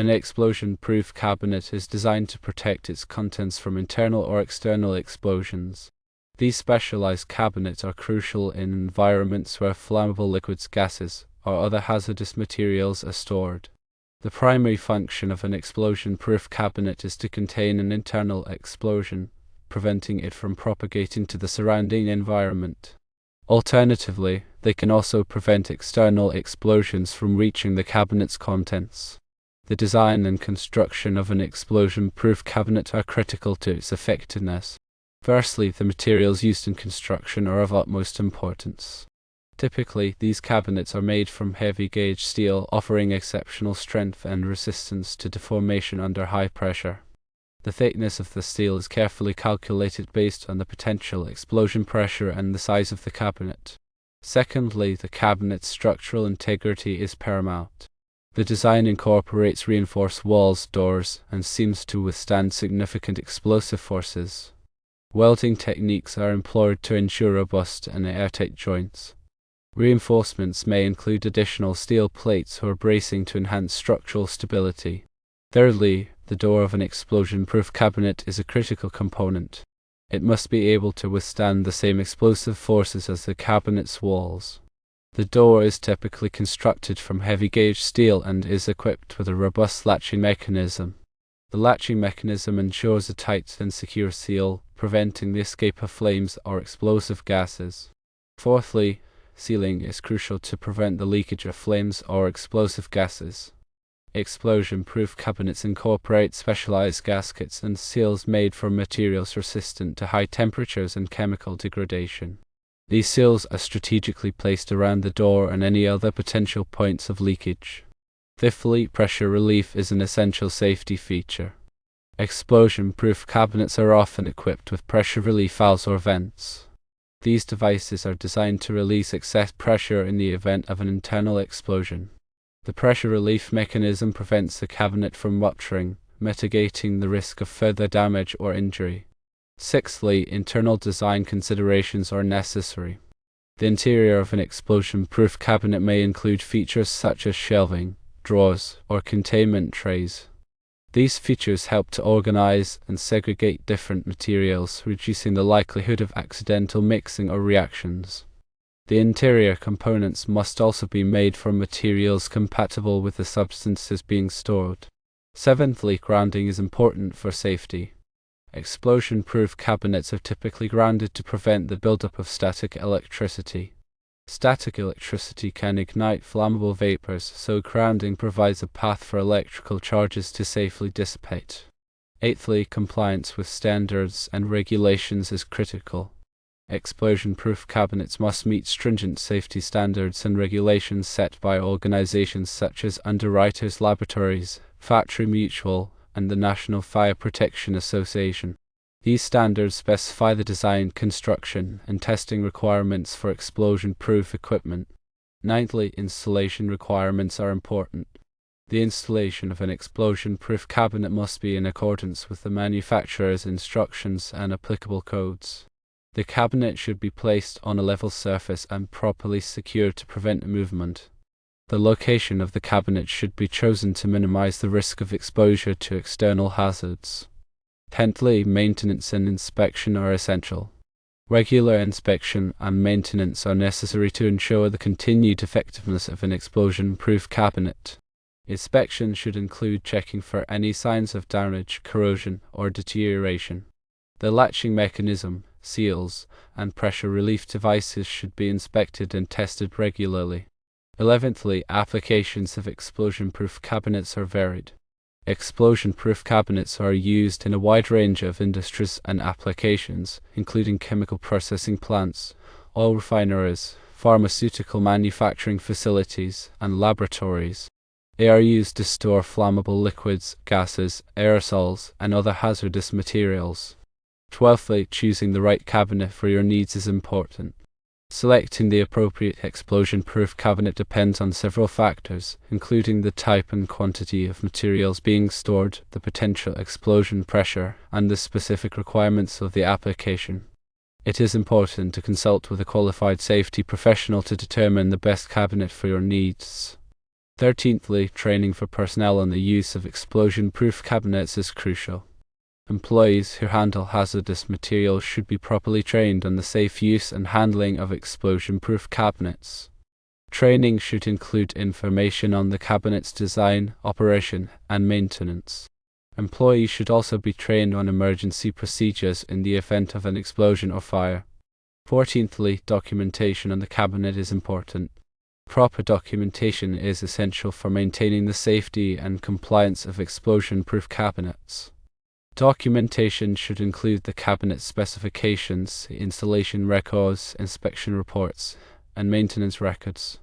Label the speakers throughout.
Speaker 1: An explosion-proof cabinet is designed to protect its contents from internal or external explosions. These specialized cabinets are crucial in environments where flammable liquids, gases, or other hazardous materials are stored. The primary function of an explosion-proof cabinet is to contain an internal explosion, preventing it from propagating to the surrounding environment. Alternatively, they can also prevent external explosions from reaching the cabinet's contents. The design and construction of an explosion-proof cabinet are critical to its effectiveness. Firstly, the materials used in construction are of utmost importance. Typically, these cabinets are made from heavy-gauge steel, offering exceptional strength and resistance to deformation under high pressure. The thickness of the steel is carefully calculated based on the potential explosion pressure and the size of the cabinet. Secondly, the cabinet's structural integrity is paramount. The design incorporates reinforced walls, doors, and seams to withstand significant explosive forces. Welding techniques are employed to ensure robust and airtight joints. Reinforcements may include additional steel plates or bracing to enhance structural stability. Thirdly, the door of an explosion-proof cabinet is a critical component. It must be able to withstand the same explosive forces as the cabinet's walls. The door is typically constructed from heavy-gauge steel and is equipped with a robust latching mechanism. The latching mechanism ensures a tight and secure seal, preventing the escape of flames or explosive gases. Fourthly, sealing is crucial to prevent the leakage of flames or explosive gases. Explosion-proof cabinets incorporate specialized gaskets and seals made from materials resistant to high temperatures and chemical degradation. These seals are strategically placed around the door and any other potential points of leakage. Fifthly, pressure relief is an essential safety feature. Explosion-proof cabinets are often equipped with pressure relief valves or vents. These devices are designed to release excess pressure in the event of an internal explosion. The pressure relief mechanism prevents the cabinet from rupturing, mitigating the risk of further damage or injury. Sixthly, internal design considerations are necessary. The interior of an explosion-proof cabinet may include features such as shelving, drawers, or containment trays. These features help to organize and segregate different materials, reducing the likelihood of accidental mixing or reactions. The interior components must also be made from materials compatible with the substances being stored. Seventhly, grounding is important for safety. Explosion-proof cabinets are typically grounded to prevent the buildup of static electricity. Static electricity can ignite flammable vapors, so grounding provides a path for electrical charges to safely dissipate. Eighthly, compliance with standards and regulations is critical. Explosion-proof cabinets must meet stringent safety standards and regulations set by organizations such as Underwriters Laboratories, Factory Mutual, and the National Fire Protection Association. These standards specify the design, construction, and testing requirements for explosion-proof equipment. Ninthly, installation requirements are important. The installation of an explosion-proof cabinet must be in accordance with the manufacturer's instructions and applicable codes. The cabinet should be placed on a level surface and properly secured to prevent movement. The location of the cabinet should be chosen to minimize the risk of exposure to external hazards. Tenthly, maintenance and inspection are essential. Regular inspection and maintenance are necessary to ensure the continued effectiveness of an explosion-proof cabinet. Inspection should include checking for any signs of damage, corrosion, or deterioration. The latching mechanism, seals, and pressure relief devices should be inspected and tested regularly. 11thly, applications of explosion-proof cabinets are varied. Explosion-proof cabinets are used in a wide range of industries and applications, including chemical processing plants, oil refineries, pharmaceutical manufacturing facilities, and laboratories. They are used to store flammable liquids, gases, aerosols, and other hazardous materials. 12thly, choosing the right cabinet for your needs is important. Selecting the appropriate explosion-proof cabinet depends on several factors, including the type and quantity of materials being stored, the potential explosion pressure, and the specific requirements of the application. It is important to consult with a qualified safety professional to determine the best cabinet for your needs. 13thly, training for personnel on the use of explosion-proof cabinets is crucial. Employees who handle hazardous materials should be properly trained on the safe use and handling of explosion-proof cabinets. Training should include information on the cabinet's design, operation, and maintenance. Employees should also be trained on emergency procedures in the event of an explosion or fire. 14thly, documentation on the cabinet is important. Proper documentation is essential for maintaining the safety and compliance of explosion-proof cabinets. Documentation should include the cabinet specifications, installation records, inspection reports, and maintenance records.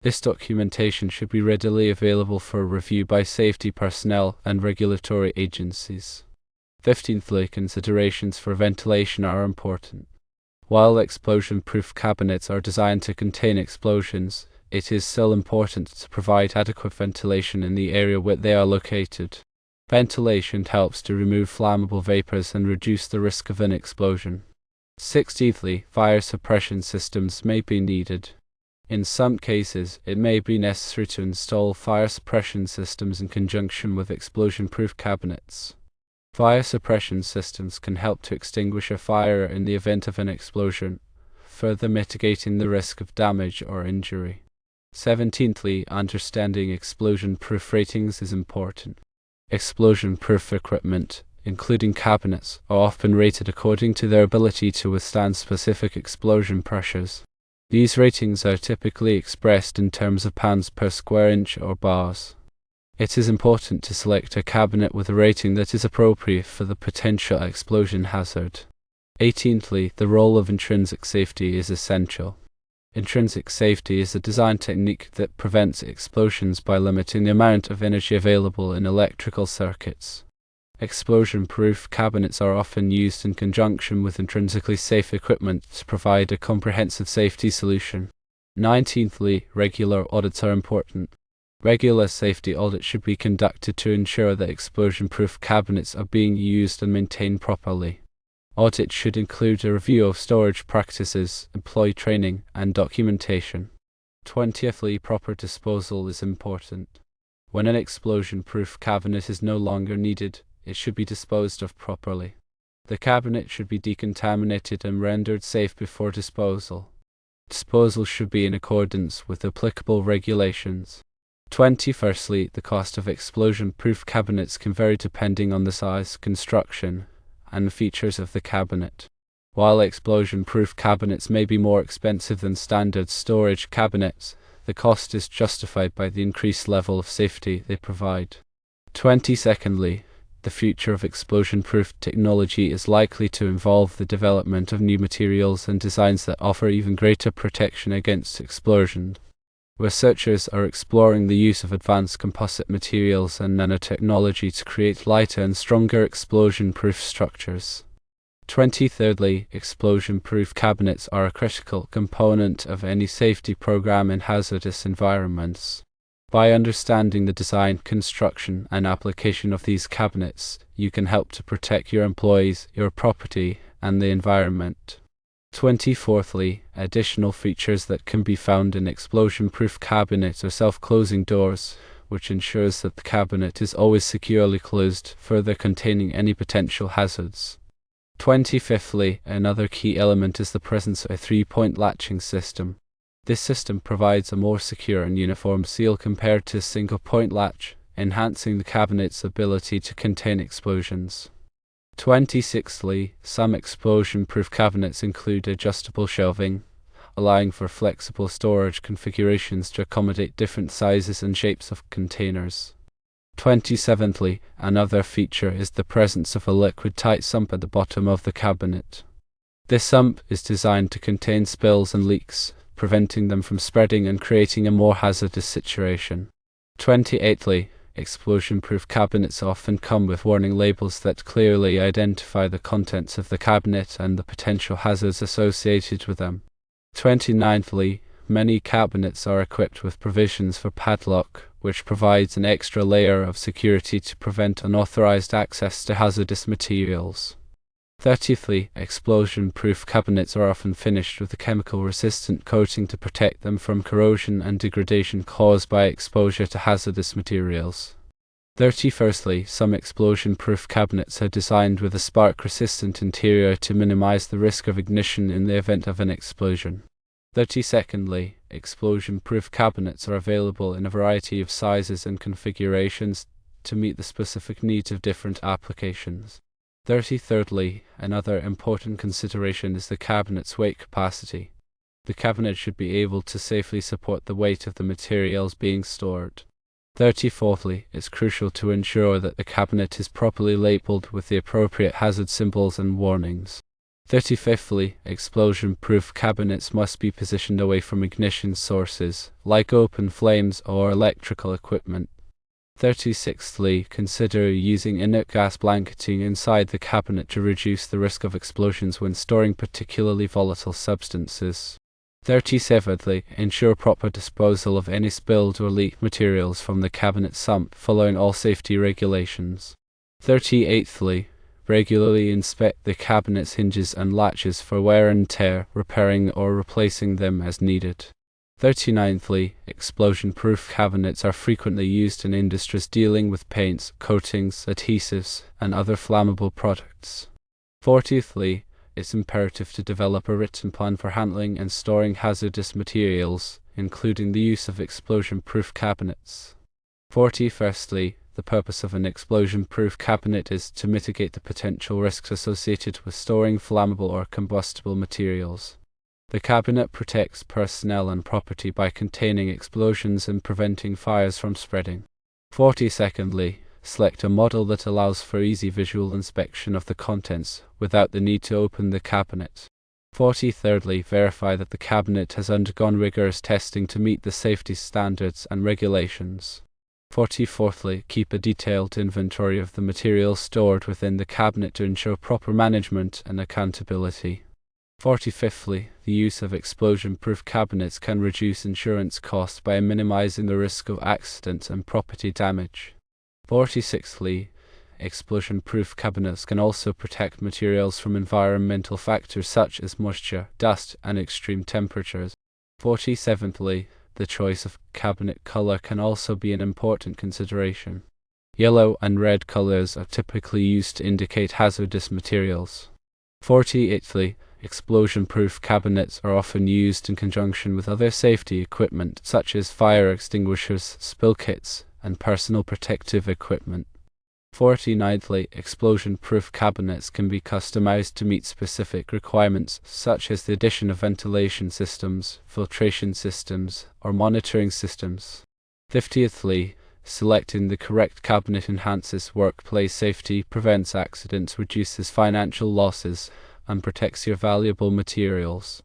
Speaker 1: This documentation should be readily available for review by safety personnel and regulatory agencies. 15thly, considerations for ventilation are important. While explosion-proof cabinets are designed to contain explosions, it is still important to provide adequate ventilation in the area where they are located. Ventilation helps to remove flammable vapors and reduce the risk of an explosion. 16thly, fire suppression systems may be needed. In some cases, it may be necessary to install fire suppression systems in conjunction with explosion-proof cabinets. Fire suppression systems can help to extinguish a fire in the event of an explosion, further mitigating the risk of damage or injury. 17thly, understanding explosion-proof ratings is important. Explosion-proof equipment, including cabinets, are often rated according to their ability to withstand specific explosion pressures. These ratings are typically expressed in terms of pounds per square inch or bars. It is important to select a cabinet with a rating that is appropriate for the potential explosion hazard. 18thly, the role of intrinsic safety is essential. Intrinsic safety is a design technique that prevents explosions by limiting the amount of energy available in electrical circuits. Explosion-proof cabinets are often used in conjunction with intrinsically safe equipment to provide a comprehensive safety solution. 19thly, regular audits are important. Regular safety audits should be conducted to ensure that explosion-proof cabinets are being used and maintained properly. Audits should include a review of storage practices, employee training, and documentation. 20thly, proper disposal is important. When an explosion-proof cabinet is no longer needed, it should be disposed of properly. The cabinet should be decontaminated and rendered safe before disposal. Disposal should be in accordance with applicable regulations. 21stly, the cost of explosion-proof cabinets can vary depending on the size, construction, and features of the cabinet. While explosion-proof cabinets may be more expensive than standard storage cabinets, the cost is justified by the increased level of safety they provide. 22ndly, the future of explosion-proof technology is likely to involve the development of new materials and designs that offer even greater protection against explosion. Researchers are exploring the use of advanced composite materials and nanotechnology to create lighter and stronger explosion-proof structures. 23rdly, explosion-proof cabinets are a critical component of any safety program in hazardous environments. By understanding the design, construction, and application of these cabinets, you can help to protect your employees, your property, and the environment. 24thly, additional features that can be found in explosion-proof cabinets are self-closing doors, which ensures that the cabinet is always securely closed, further containing any potential hazards. 25thly, another key element is the presence of a three-point latching system. This system provides a more secure and uniform seal compared to a single-point latch, enhancing the cabinet's ability to contain explosions. 26thly, some explosion-proof cabinets include adjustable shelving, allowing for flexible storage configurations to accommodate different sizes and shapes of containers. 27thly, another feature is the presence of a liquid-tight sump at the bottom of the cabinet. This sump is designed to contain spills and leaks, preventing them from spreading and creating a more hazardous situation. 28thly, explosion-proof cabinets often come with warning labels that clearly identify the contents of the cabinet and the potential hazards associated with them. 29thly, many cabinets are equipped with provisions for padlock, which provides an extra layer of security to prevent unauthorized access to hazardous materials. 30thly, explosion-proof cabinets are often finished with a chemical-resistant coating to protect them from corrosion and degradation caused by exposure to hazardous materials. 31stly, some explosion-proof cabinets are designed with a spark-resistant interior to minimize the risk of ignition in the event of an explosion. 32ndly, explosion-proof cabinets are available in a variety of sizes and configurations to meet the specific needs of different applications. 33rdly, another important consideration is the cabinet's weight capacity. The cabinet should be able to safely support the weight of the materials being stored. 34thly, it's crucial to ensure that the cabinet is properly labeled with the appropriate hazard symbols and warnings. 35thly, explosion-proof cabinets must be positioned away from ignition sources, like open flames or electrical equipment. 36thly, consider using inert gas blanketing inside the cabinet to reduce the risk of explosions when storing particularly volatile substances. 37thly, ensure proper disposal of any spilled or leaked materials from the cabinet sump following all safety regulations. 38thly, regularly inspect the cabinet's hinges and latches for wear and tear, repairing or replacing them as needed. 39thly, explosion-proof cabinets are frequently used in industries dealing with paints, coatings, adhesives, and other flammable products. 40thly, it's imperative to develop a written plan for handling and storing hazardous materials, including the use of explosion-proof cabinets. 41stly, the purpose of an explosion-proof cabinet is to mitigate the potential risks associated with storing flammable or combustible materials. The cabinet protects personnel and property by containing explosions and preventing fires from spreading. 42ndly, select a model that allows for easy visual inspection of the contents without the need to open the cabinet. 43rdly, verify that the cabinet has undergone rigorous testing to meet the safety standards and regulations. 44thly, keep a detailed inventory of the materials stored within the cabinet to ensure proper management and accountability. 45thly, the use of explosion-proof cabinets can reduce insurance costs by minimizing the risk of accidents and property damage. 46thly, explosion-proof cabinets can also protect materials from environmental factors such as moisture, dust, and extreme temperatures. 47thly, the choice of cabinet color can also be an important consideration. Yellow and red colors are typically used to indicate hazardous materials. 48thly, explosion-proof cabinets are often used in conjunction with other safety equipment such as fire extinguishers, spill kits, and personal protective equipment. 49thly, explosion-proof cabinets can be customized to meet specific requirements such as the addition of ventilation systems, filtration systems, or monitoring systems. 50thly, selecting the correct cabinet enhances workplace safety, prevents accidents, reduces financial losses, and protects your valuable materials.